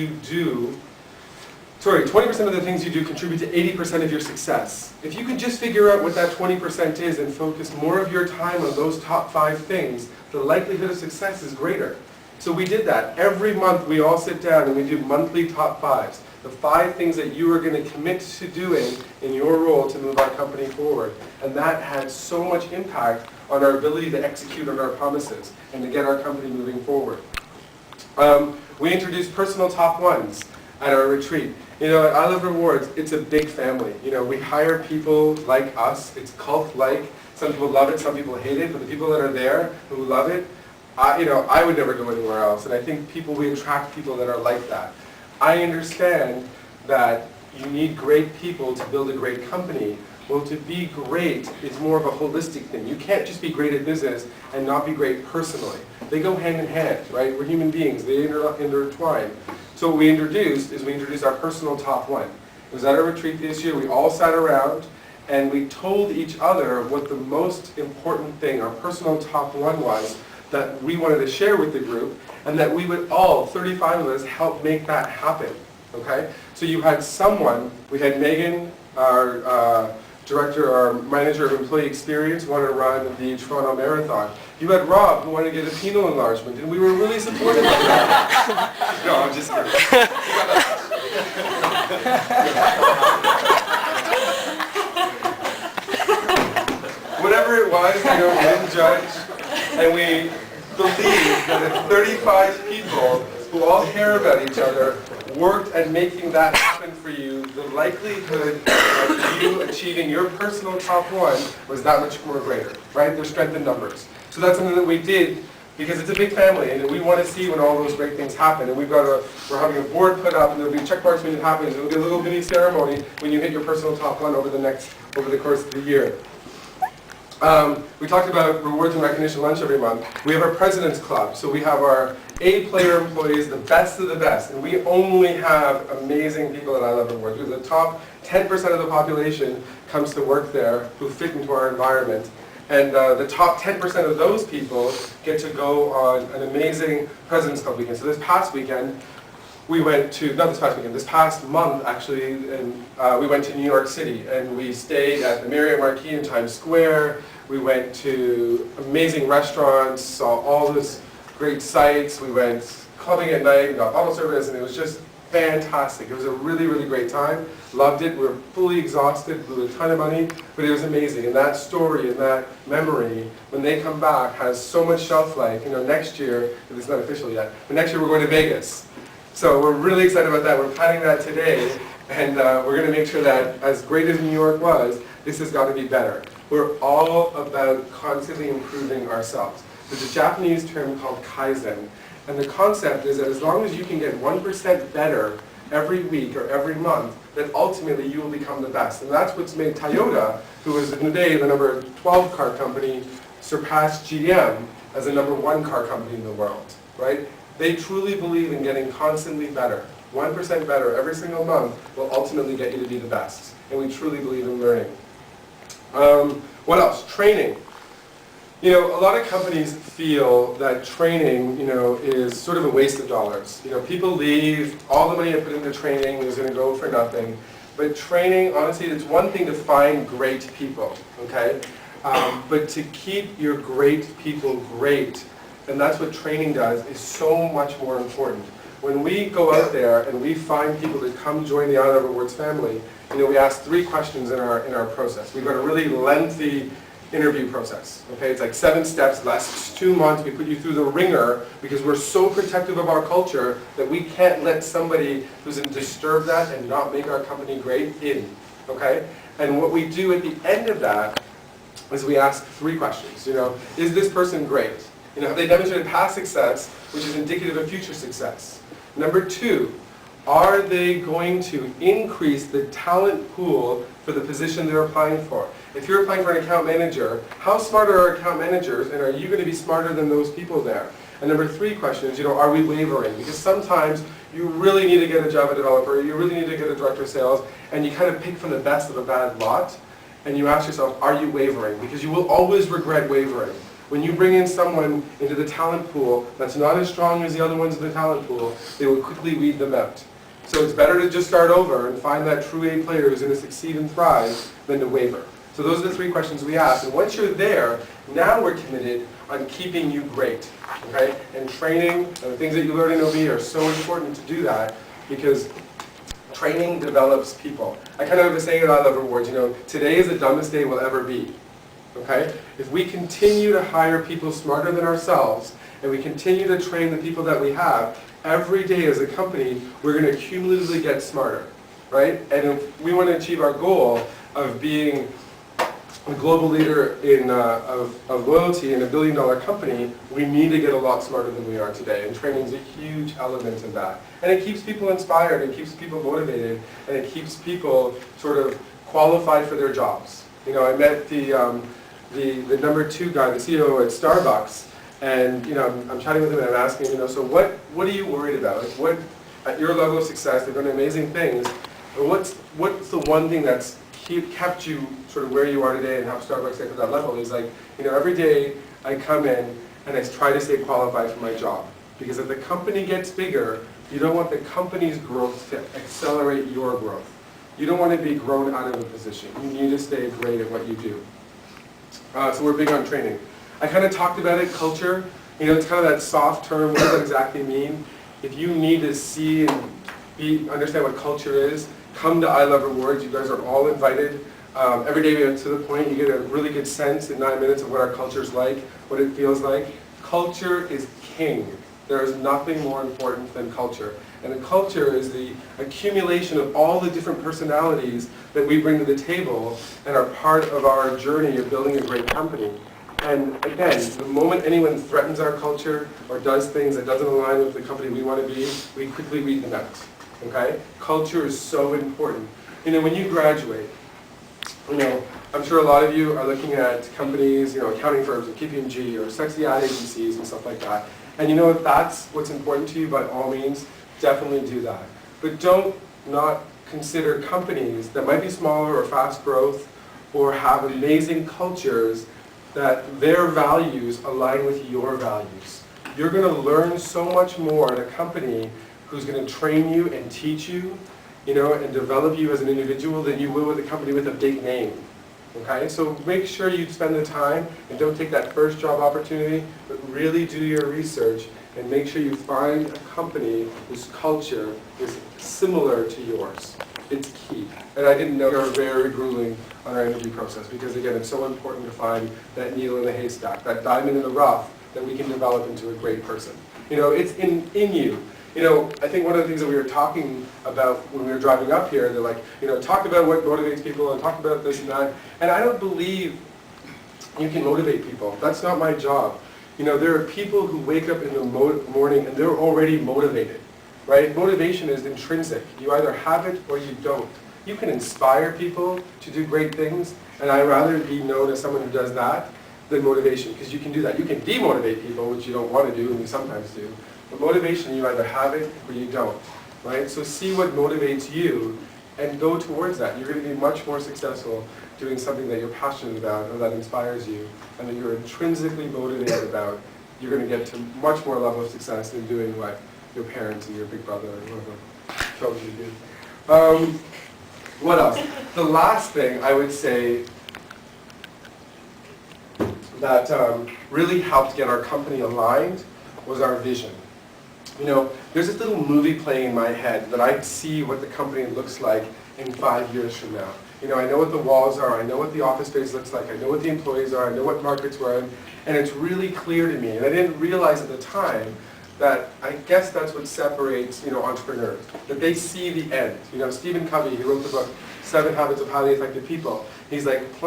20% of the things you do contribute to 80% of your success. If you can just figure out what that 20% is and focus more of your time on those top 5 things, the likelihood of success is greater. So we did that. Every month we all sit down and we do monthly top 5s. The 5 things that you are going to commit to doing in your role to move our company forward. And that had so much impact on our ability to execute on our promises and to get our company moving forward. We introduced personal top 1s at our retreat. You know, at I Love Rewards, it's a big family. You know, we hire people like us. It's cult-like. Some people love it, some people hate it, but the people that are there who love it, I would never go anywhere else. And I think we attract people that are like that. I understand that you need great people to build a great company. Well, to be great is more of a holistic thing. You can't just be great at business and not be great personally. They go hand in hand, right? We're human beings. They intertwine. So what we introduced our personal top 1. It was at our retreat this year. We all sat around and we told each other what the most important thing, our personal top 1 was that we wanted to share with the group, and that we would all, 35 of us, help make that happen. Okay? So you had someone, we had Megan, our director, our manager of employee experience, wanted to run the Toronto Marathon. You had Rob, who wanted to get a penal enlargement, and we were really supportive of that. No, I'm just kidding. Whatever it was, we didn't judge, and we believed that if 35 people who all care about each other worked at making that happen for you, the likelihood of you achieving your personal top 1 was that much more greater, right? There's strength in numbers. So that's something that we did because it's a big family, and we want to see when all those great things happen. And we're having a board put up, and there'll be check marks when it happens. There'll be a little mini ceremony when you hit your personal top 1 over the course of the year. We talked about rewards and recognition lunch every month. We have our President's Club, so we have our A-player employees, the best of the best, and we only have amazing people at I Love Rewards. The top 10% of the population comes to work there who fit into our environment, and the top 10% of those people get to go on an amazing President's Club weekend. So this past weekend, we went to, not this past weekend, this past month actually, and we went to New York City, and we stayed at the Marriott Marquis in Times Square. We went to amazing restaurants, saw all this great sights. We went clubbing at night, got bottle service, and it was just fantastic. It was a really, really great time. Loved it. We were fully exhausted, blew a ton of money, but it was amazing. And that story and that memory, when they come back, has so much shelf life. You know, next year, it's not official yet, but next year we're going to Vegas. So we're really excited about that. We're planning that today, and we're going to make sure that as great as New York was, this has got to be better. We're all about constantly improving ourselves. There's a Japanese term called Kaizen, and the concept is that as long as you can get 1% better every week or every month, that ultimately you will become the best. And that's what's made Toyota, who is today the number 12 car company, surpass GM as the number 1 car company in the world, right? They truly believe in getting constantly better. 1% better every single month will ultimately get you to be the best. And we truly believe in learning. What else? Training. You know, a lot of companies feel that training, is sort of a waste of dollars. You know, people leave, all the money I put into training is going to go for nothing. But training, honestly, it's one thing to find great people, okay? But to keep your great people great, and that's what training does, is so much more important. When we go out there and we find people to come join the I Love Rewards family, we ask 3 questions in our process. We've got a really lengthy interview process. Okay, it's like 7 steps, lasts 2 months. We put you through the ringer because we're so protective of our culture that we can't let somebody who's in disturb that and not make our company great in. Okay, and what we do at the end of that is we ask 3 questions. Is this person great? Have they demonstrated past success, which is indicative of future success? Number 2, are they going to increase the talent pool for the position they're applying for? If you're applying for an account manager, how smart are our account managers, and are you going to be smarter than those people there? And number 3 question is, are we wavering? Because sometimes you really need to get a Java developer, you really need to get a director of sales, and you kind of pick from the best of a bad lot, and you ask yourself, are you wavering? Because you will always regret wavering. When you bring in someone into the talent pool that's not as strong as the other ones in the talent pool, they will quickly weed them out. So it's better to just start over and find that true A player who's going to succeed and thrive than to waver. So those are the 3 questions we asked. And once you're there, now we're committed on keeping you great. Okay? And training and the things that you learn in OB are so important to do that because training develops people. I kind of was saying at I Love Rewards, today is the dumbest day we'll ever be. Okay? If we continue to hire people smarter than ourselves, and we continue to train the people that we have, every day as a company, we're going to cumulatively get smarter. Right? And if we want to achieve our goal of being a global leader of loyalty in a billion-dollar company, we need to get a lot smarter than we are today. And training is a huge element of that. And it keeps people inspired, it keeps people motivated, and it keeps people sort of qualified for their jobs. I met the number 2 guy, the CEO at Starbucks, and I'm chatting with him and I'm asking him, so what are you worried about? Like, what at your level of success, they've done amazing things, but what's the one thing that's kept you sort of where you are today and helped Starbucks get to that level? Is like, every day I come in and I try to stay qualified for my job. Because if the company gets bigger, you don't want the company's growth to accelerate your growth. You don't want to be grown out of a position. You need to stay great at what you do. So we're big on training. I kind of talked about it, culture. It's kind of that soft term. What does that exactly mean? If you need to see and understand what culture is, come to I Love Rewards. You guys are all invited. Every day we get to the point, you get a really good sense in 9 minutes of what our culture is like, what it feels like. Culture is king. There is nothing more important than culture. And the culture is the accumulation of all the different personalities that we bring to the table and are part of our journey of building a great company. And again, the moment anyone threatens our culture or does things that doesn't align with the company we want to be, we quickly weed them out. Okay? Culture is so important. When you graduate, I'm sure a lot of you are looking at companies, accounting firms like KPMG or sexy ad agencies and stuff like that. And if that's what's important to you, by all means, definitely do that. But don't not consider companies that might be smaller or fast growth or have amazing cultures that their values align with your values. You're going to learn so much more in a company who's going to train you and teach you, and develop you as an individual than you will with a company with a big name. Okay? So make sure you spend the time and don't take that first job opportunity, but really do your research and make sure you find a company whose culture is similar to yours. It's key. And I didn't know we were very grueling on our interview process because, again, it's so important to find that needle in the haystack, that diamond in the rough that we can develop into a great person. It's in you. I think one of the things that we were talking about when we were driving up here, they're like, talk about what motivates people and talk about this and that. And I don't believe you can motivate people. That's not my job. There are people who wake up in the morning and they're already motivated, right? Motivation is intrinsic. You either have it or you don't. You can inspire people to do great things, and I'd rather be known as someone who does that than motivation, because you can do that. You can demotivate people, which you don't want to do, and you sometimes do. But motivation, you either have it or you don't, right? So see what motivates you and go towards that. You're going to be much more successful doing something that you're passionate about or that inspires you and that you're intrinsically motivated about. You're going to get to much more level of success than doing what your parents and your big brother or whoever told you to do. What else? The last thing I would say that really helped get our company aligned was our vision. There's this little movie playing in my head that I see what the company looks like in 5 years from now. I know what the walls are, I know what the office space looks like, I know what the employees are, I know what markets we're in, and it's really clear to me. And I didn't realize at the time that I guess that's what separates, entrepreneurs, that they see the end. Stephen Covey, he wrote the book, 7 Habits of Highly Effective People. He's like,